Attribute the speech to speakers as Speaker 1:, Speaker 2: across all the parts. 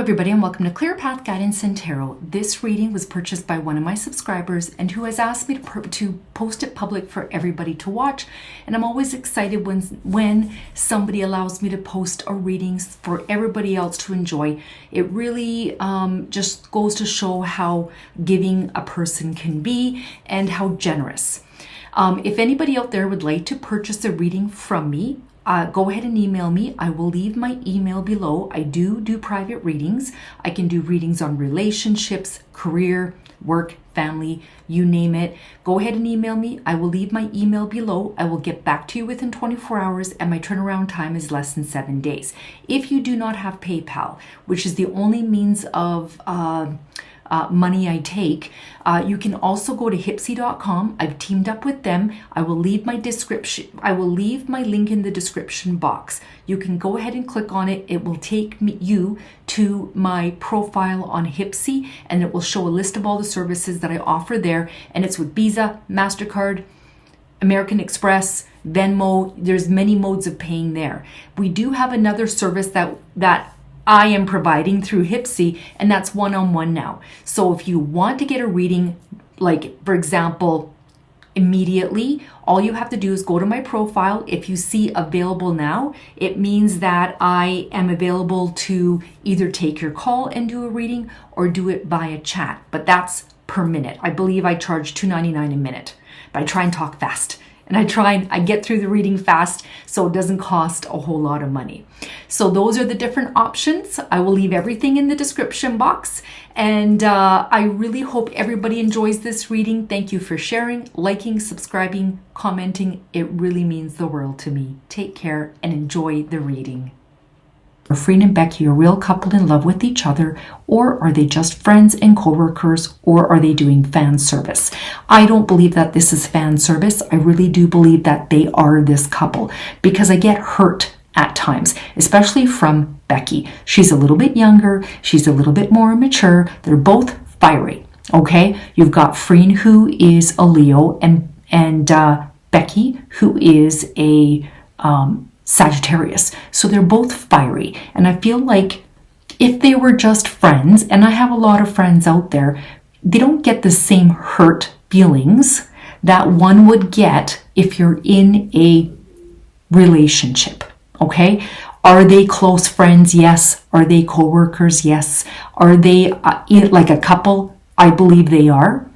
Speaker 1: everybody, and welcome to Clear Path Guidance and Tarot. This reading was purchased by one of my subscribers and who has asked me to post it public for everybody to watch. And I'm always excited when somebody allows me to post a reading for everybody else to enjoy. It really just goes to show how giving a person can be and how generous. If anybody out there would like to purchase a reading from me, go ahead and email me. I will leave my email below. I do private readings. I can do readings on relationships, career, work, family, you name it. Go ahead and email me. I will leave my email below. I will get back to you within 24 hours and my turnaround time is less than 7 days. If you do not have PayPal, which is the only means of money I take, you can also go to hipsy.com. I've teamed up with them. I will leave my link in the description box. You can go ahead and click on it. It will take you to my profile on Hipsy, and it will show a list of all the services that I offer there. And it's with Visa, MasterCard, American Express, Venmo. There's many modes of paying there. We do have another service that I am providing through Hipsy, and that's one-on-one now. So if you want to get a reading, like for example, immediately, all you have to do is go to my profile. If you see available now, it means that I am available to either take your call and do a reading or do it via chat, but that's per minute. I believe I charge $2.99 a minute, but I try and talk fast. And I get through the reading fast, so it doesn't cost a whole lot of money. So those are the different options. I will leave everything in the description box. And I really hope everybody enjoys this reading. Thank you for sharing, liking, subscribing, commenting. It really means the world to me. Take care and enjoy the reading. Are Freen and Becky a real couple in love with each other, or are they just friends and co-workers, or are they doing fan service? I don't believe that this is fan service. I really do believe that they are this couple, because I get hurt at times, especially from Becky. She's a little bit younger. She's a little bit more mature. They're both fiery. Okay, you've got Freen, who is a Leo, and Becky, who is a Sagittarius. So they're both fiery. And I feel like if they were just friends, and I have a lot of friends out there, they don't get the same hurt feelings that one would get if you're in a relationship. Okay? Are they close friends? Yes. Are they co-workers? Yes. Are they like a couple? I believe they are.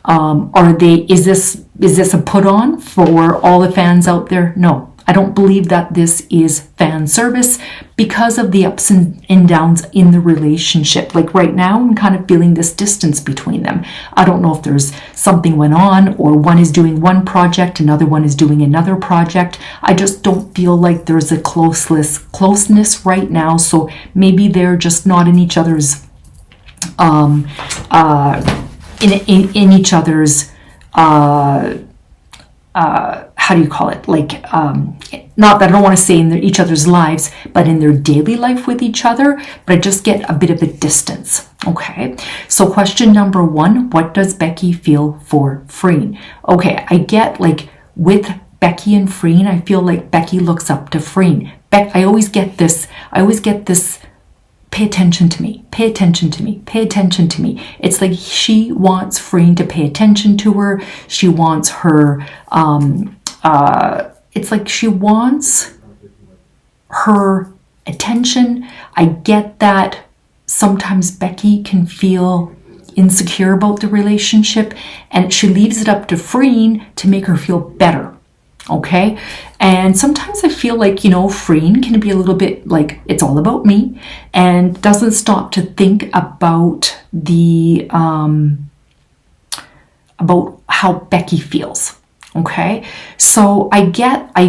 Speaker 1: Is this a put on for all the fans out there? No. I don't believe that this is fan service because of the ups and downs in the relationship. Like right now, I'm kind of feeling this distance between them. I don't know if there's something went on, or one is doing one project, another one is doing another project. I just don't feel like there's a closeness right now. So maybe they're just not in each other's in each other's how do you call it? Like, not that I don't want to say in each other's lives, but in their daily life with each other, but I just get a bit of a distance. Okay. So question number 1, what does Becky feel for Freen? Okay. I get like with Becky and Freen, I feel like Becky looks up to Freen. I always get this, pay attention to me, pay attention to me, pay attention to me. It's like she wants Freen to pay attention to her. She wants her, it's like she wants her attention. I get that sometimes Becky can feel insecure about the relationship, and she leaves it up to Freen to make her feel better. Okay. And sometimes I feel like, Freen can be a little bit like, it's all about me, and doesn't stop to think about about how Becky feels. Okay. So I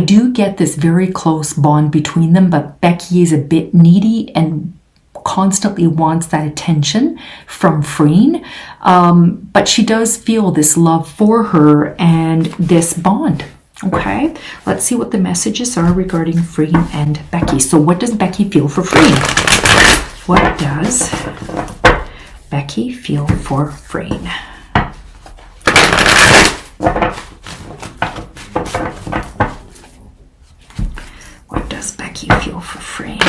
Speaker 1: do get this very close bond between them, but Becky is a bit needy and constantly wants that attention from Freen. But she does feel this love for her and this bond. Okay, let's see what the messages are regarding Freen and Becky. So what does Becky feel for Freen? What does Becky feel for Freen? What does Becky feel for Freen?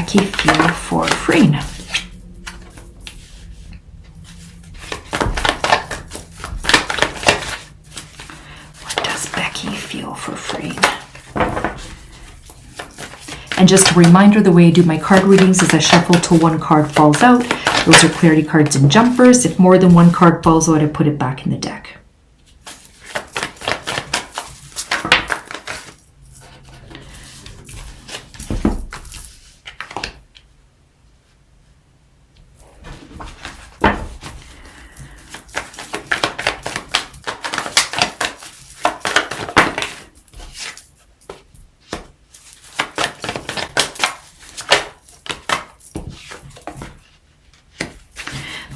Speaker 1: Becky feel for Freen? What does Becky feel for Freen? And just a reminder, the way I do my card readings is I shuffle till one card falls out. Those are clarity cards and jumpers. If more than one card falls out, I put it back in the deck.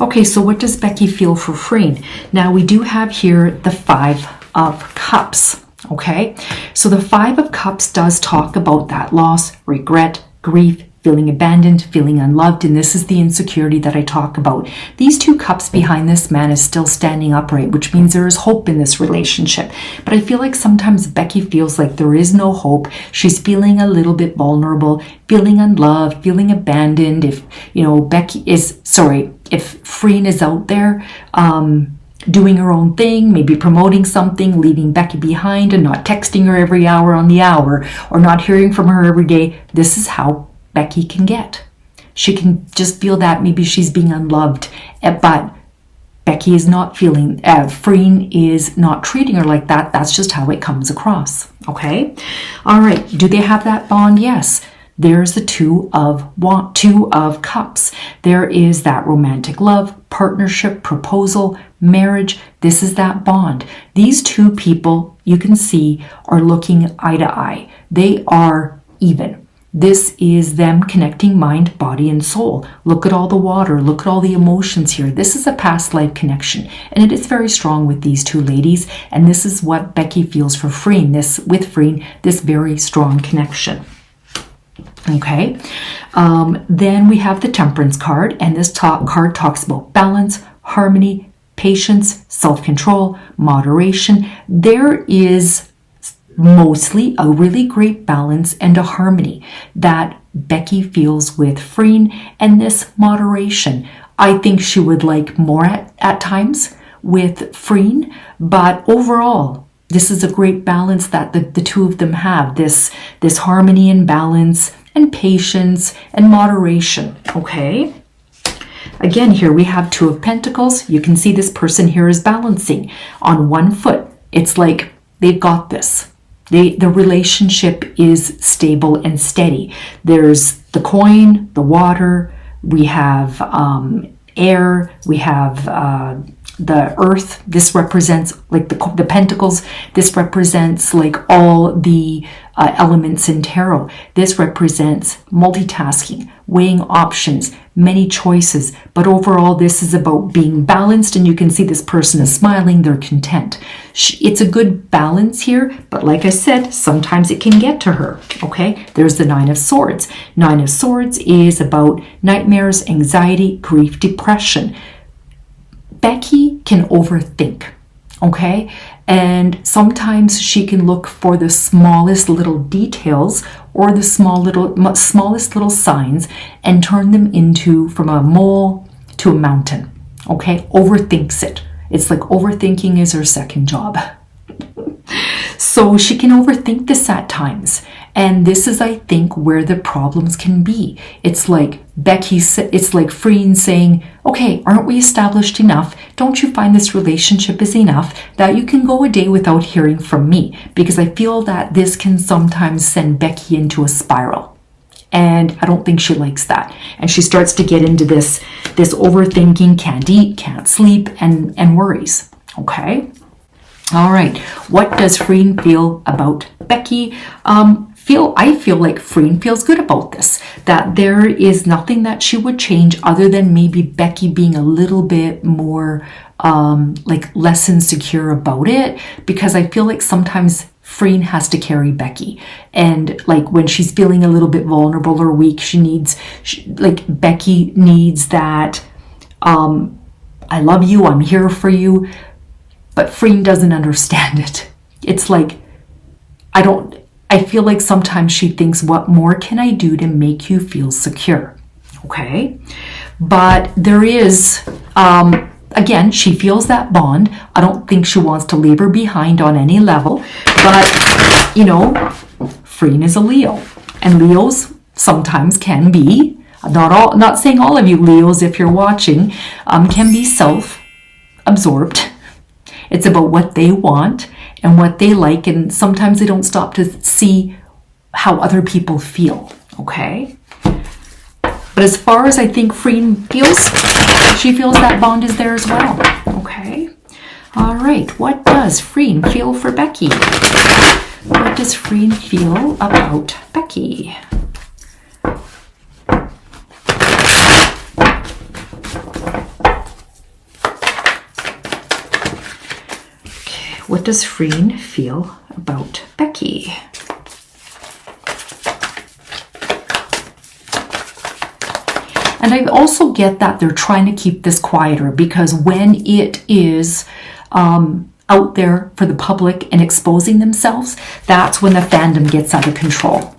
Speaker 1: Okay, so what does Becky feel for Freen? Now we do have here the Five of Cups, okay? So the Five of Cups does talk about that loss, regret, grief, feeling abandoned, feeling unloved, and this is the insecurity that I talk about. These two cups behind this man is still standing upright, which means there is hope in this relationship. But I feel like sometimes Becky feels like there is no hope. She's feeling a little bit vulnerable, feeling unloved, feeling abandoned. If, you know, if Freen is out there, doing her own thing, maybe promoting something, leaving Becky behind and not texting her every hour on the hour or not hearing from her every day, this is how Becky can get. She can just feel that maybe she's being unloved, but Becky is not feeling, Freen is not treating her like that. That's just how it comes across. Okay. All right. Do they have that bond? Yes. There's the Two of Cups. There is that romantic love, partnership, proposal, marriage. This is that bond. These two people, you can see, are looking eye to eye. They are even. This is them connecting mind, body, and soul. Look at all the water. Look at all the emotions here. This is a past life connection, and it is very strong with these two ladies. And this is what Becky feels for Freen. This very strong connection. Okay. Then we have the Temperance card, and this card talks about balance, harmony, patience, self-control, moderation. There is mostly a really great balance and a harmony that Becky feels with Freen, and this moderation. I think she would like more at times with Freen, but overall, this is a great balance that the two of them have, this harmony and balance and patience and moderation. Okay. Again, here we have Two of Pentacles. You can see this person here is balancing on one foot. It's like they've got this. The relationship is stable and steady. There's the coin, the water, we have air, we have the earth. This represents like the pentacles. This represents like all the elements in tarot. This represents multitasking, weighing options, many choices. But overall, this is about being balanced, and you can see this person is smiling. They're content. It's a good balance here, but like I said, sometimes it can get to her. Okay, there's the Nine of Swords. Nine of Swords is about nightmares, anxiety, grief, depression. Becky can overthink, okay? And sometimes she can look for the smallest little details or the smallest little signs and turn them into from a mole to a mountain, okay? Overthinks it. It's like overthinking is her second job. So she can overthink this at times. And this is, I think, where the problems can be. It's like it's like Freen saying, okay, aren't we established enough? Don't you find this relationship is enough that you can go a day without hearing from me? Because I feel that this can sometimes send Becky into a spiral. And I don't think she likes that. And she starts to get into this overthinking, can't eat, can't sleep, and worries. Okay? All right. What does Freen feel about Becky? I feel like Freen feels good about this, that there is nothing that she would change other than maybe Becky being a little bit more like less insecure about it, because I feel like sometimes Freen has to carry Becky, and like when she's feeling a little bit vulnerable or weak, Becky needs that I love you, I'm here for you, but Freen doesn't understand it. It's like I I feel like sometimes she thinks, what more can I do to make you feel secure? Okay. But there is, again, she feels that bond. I don't think she wants to leave her behind on any level. But, you know, Freen is a Leo. And Leos sometimes can be, not saying all of you Leos, if you're watching, can be self-absorbed. It's about what they want and what they like. And sometimes they don't stop to see how other people feel. Okay. But as far as I think Freen feels, she feels that bond is there as well. Okay. All right. What does Freen feel for Becky? What does Freen feel about Becky? Okay. What does Freen feel about Becky? And I also get that they're trying to keep this quieter, because when it is out there for the public and exposing themselves, that's when the fandom gets out of control.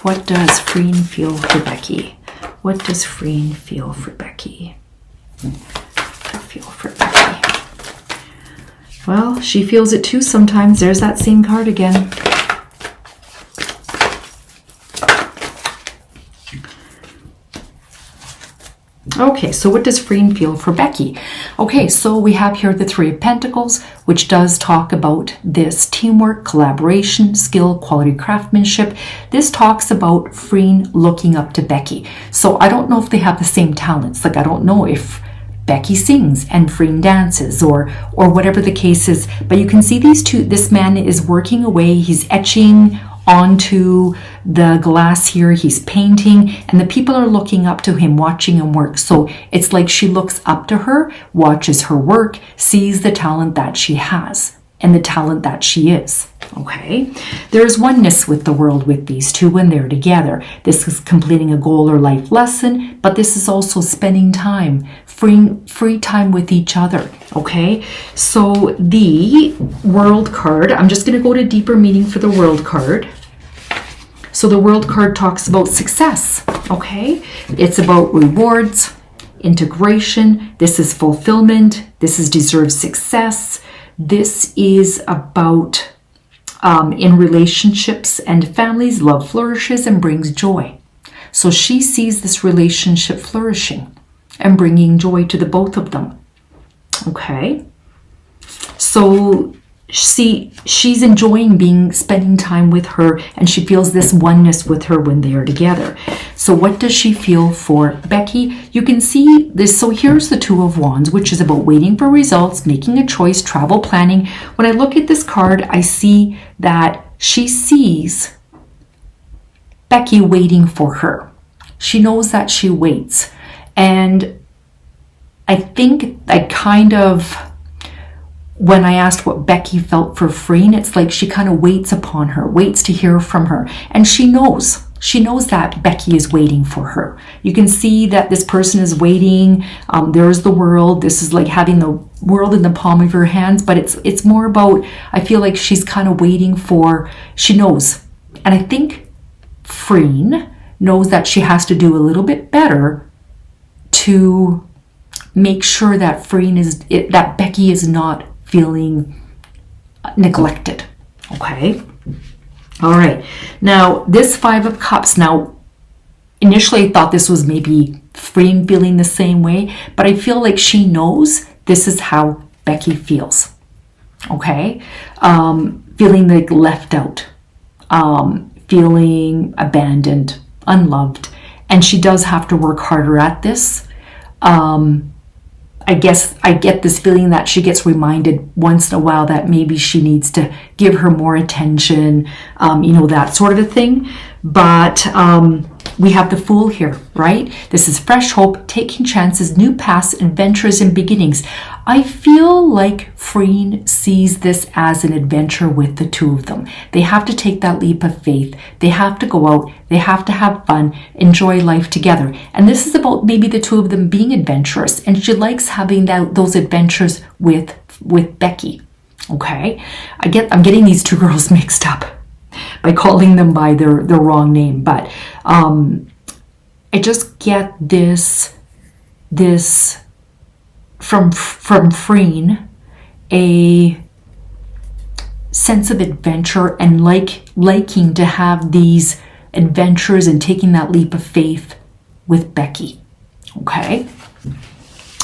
Speaker 1: What does Freen feel for Becky? What does Freen feel for Becky? Well, she feels it too sometimes. There's that same card again. Okay, so what does Freen feel for Becky? Okay, so we have here the Three of Pentacles, which does talk about this teamwork, collaboration, skill, quality craftsmanship. This talks about Freen looking up to Becky. So I don't know if they have the same talents. Like, I don't know if Becky sings and Freen dances or whatever the case is. But you can see these two, this man is working away. He's etching onto the glass here, he's painting, and the people are looking up to him, watching him work. So it's like she looks up to her, watches her work, sees the talent that she has and the talent that she is. Okay, there's oneness with the world with these two when they're together. This is completing a goal or life lesson, but this is also spending time, free time with each other. Okay, so the World card, I'm just going to go to deeper meaning for the World card. So the World card talks about success. Okay, it's about rewards, integration. This is fulfillment. This is deserved success. This is about in relationships and families, love flourishes and brings joy. So she sees this relationship flourishing and bringing joy to the both of them. Okay, so she's enjoying spending time with her, and she feels this oneness with her when they are together. So what does she feel for Becky? You can see this. So here's the Two of Wands, which is about waiting for results, making a choice, travel planning. When I look at this card, I see that she sees Becky waiting for her. She knows that she waits. And I think when I asked what Becky felt for Freen, it's like she kind of waits upon her, waits to hear from her. And she knows that Becky is waiting for her. You can see that this person is waiting. There's the world. This is like having the world in the palm of your hands, but it's more about, I feel like she's kind of waiting for, she knows. And I think Freen knows that she has to do a little bit better to make sure that that Becky is not feeling neglected. Okay. All right. Now this Five of Cups. Now, initially I thought this was maybe Freen feeling the same way, but I feel like she knows this is how Becky feels. Okay. Feeling like left out, feeling abandoned, unloved, and she does have to work harder at this. I guess I get this feeling that she gets reminded once in a while that maybe she needs to give her more attention, that sort of a thing. But we have the Fool here, right? This is fresh hope, taking chances, new paths, adventures, and beginnings. I feel like Freen sees this as an adventure with the two of them. They have to take that leap of faith. They have to go out. They have to have fun, enjoy life together. And this is about maybe the two of them being adventurous. And she likes having those adventures with Becky. Okay? I'm getting these two girls mixed up by calling them by their wrong name. But I just get this from Freen, a sense of adventure and liking to have these adventures and taking that leap of faith with Becky. Okay?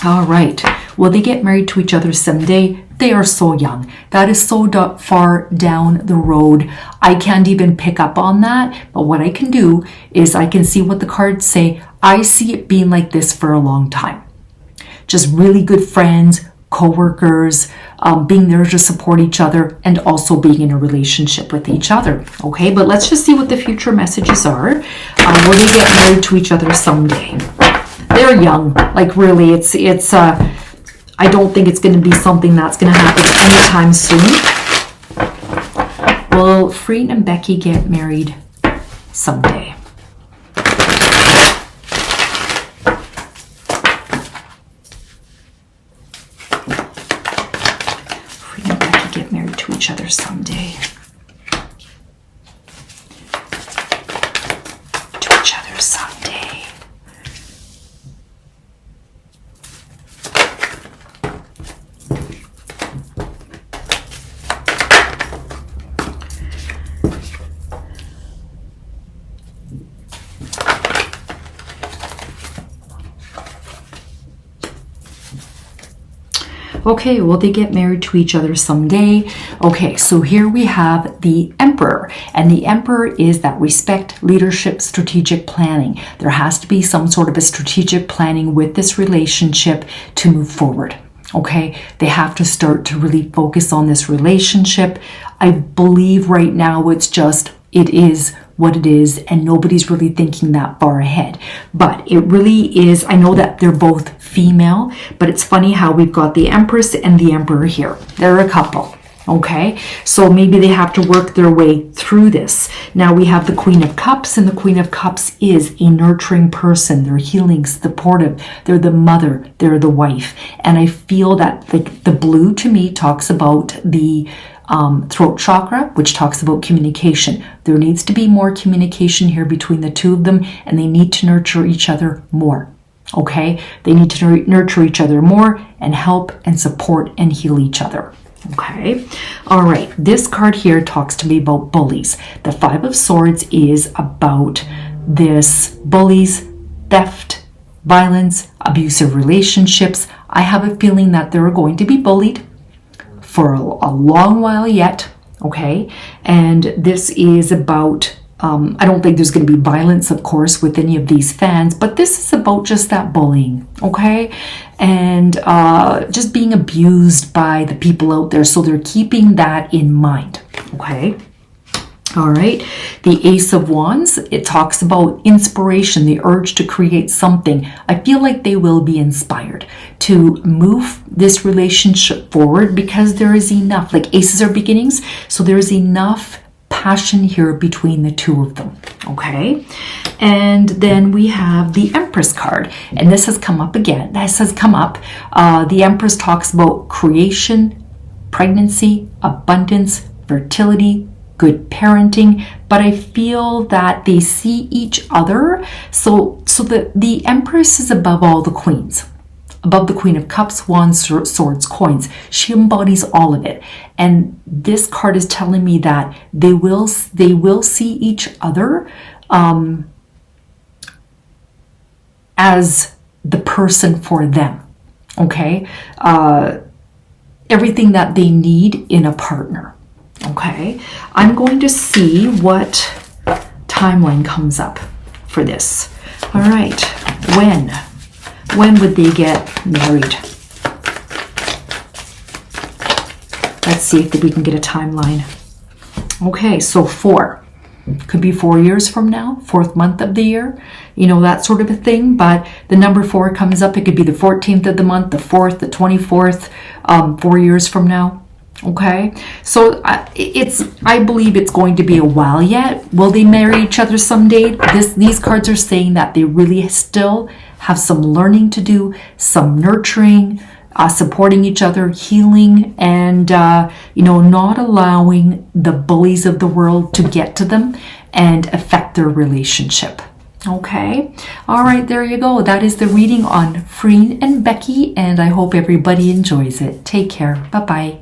Speaker 1: All right. Will they get married to each other someday? They are so young. That is so far down the road. I can't even pick up on that. But what I can do is I can see what the cards say. I see it being like this for a long time. Just really good friends, co-workers, being there to support each other, and also being in a relationship with each other. Okay, but let's just see what the future messages are. Will they get married to each other someday? They're young. Like really, it's I don't think it's going to be something that's going to happen anytime soon. Will Freen and Becky get married someday? Freen and Becky get married to each other someday. To each other someday. Okay, will they get married to each other someday? Okay, so here we have the Emperor. And the Emperor is that respect, leadership, strategic planning. There has to be some sort of a strategic planning with this relationship to move forward. Okay, they have to start to really focus on this relationship. I believe right now it is what it is, and nobody's really thinking that far ahead. But it really is, I know that they're both female, but it's funny how we've got the Empress and the Emperor here. They're a couple. Okay, so maybe they have to work their way through this. Now we have the Queen of Cups, and the Queen of Cups is a nurturing person. They're healing, supportive. They're the mother. They're the wife. And I feel that the blue to me talks about the throat chakra, which talks about communication. There needs to be more communication here between the two of them, and they need to nurture each other more. Okay, they need to nurture each other more and help and support and heal each other. Okay, all right, this card here talks to me about bullies. The Five of Swords is about this bullies, theft, violence, abusive relationships. I have a feeling that they're going to be bullied for a long while yet, okay? And this is about, I don't think there's going to be violence, of course, with any of these fans, but this is about just that bullying, okay? And just being abused by the people out there, so they're keeping that in mind, okay? All right, the Ace of Wands, it talks about inspiration, the urge to create something. I feel like they will be inspired to move this relationship forward because there is enough, like aces are beginnings, so there is enough passion here between the two of them, okay? And then we have the Empress card, and this has come up again. This has come up. The Empress talks about creation, pregnancy, abundance, fertility, good parenting, but I feel that they see each other. So the Empress is above all the queens, above the Queen of Cups, Wands, Swords, Coins. She embodies all of it. And this card is telling me that they will see each other as the person for them. Okay? Everything that they need in a partner. Okay, I'm going to see what timeline comes up for this. All right, when would they get married? Let's see if we can get a timeline. Okay, so 4. Could be 4 years from now, 4th month of the year, you know, that sort of a thing. But the number 4 comes up. It could be the 14th of the month, the 4th, the 24th, 4 years from now. Okay, so I believe it's going to be a while yet. Will they marry each other someday? These cards are saying that they really still have some learning to do, some nurturing, supporting each other, healing, and you know, not allowing the bullies of the world to get to them and affect their relationship. Okay, all right, there you go. That is the reading on Freen and Becky, and I hope everybody enjoys it. Take care. Bye-bye.